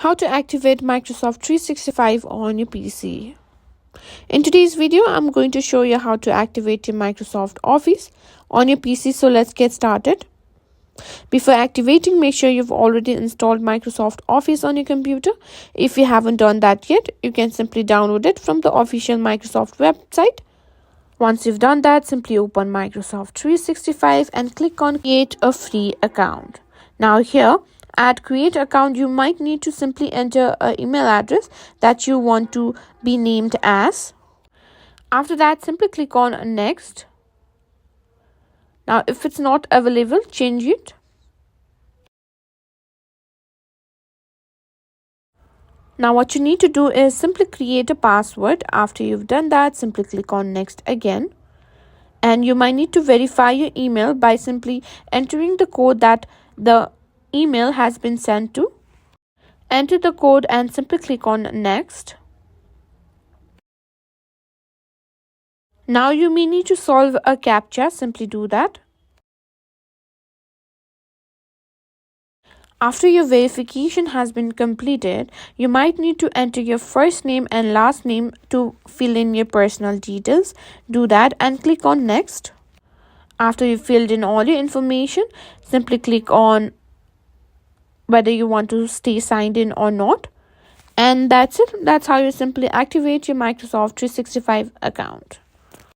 How to activate Microsoft 365 on your PC. In today's video, I'm going to show you how to activate your Microsoft Office on your PC. So let's get started. Before activating, make sure you've already installed Microsoft Office on your computer. If you haven't done that yet, you can simply download it from the official Microsoft website. Once you've done that, simply open Microsoft 365 and click on Create a Free Account. Now here, at Create Account, you might need to simply enter an email address that you want to be named as. After that, simply click on Next. Now, if it's not available, change it. Now, what you need to do is simply create a password. After you've done that, simply click on Next again. And you might need to verify your email by simply entering the code that the email has been sent to. Enter the code and simply click on Next. Now you may need to solve a CAPTCHA. Simply do that. After your verification has been completed, you might need to enter your first name and last name to fill in your personal details. Do that and click on Next. After you filled in all your information, simply click on whether you want to stay signed in or not. And that's it. That's how you simply activate your Microsoft 365 account.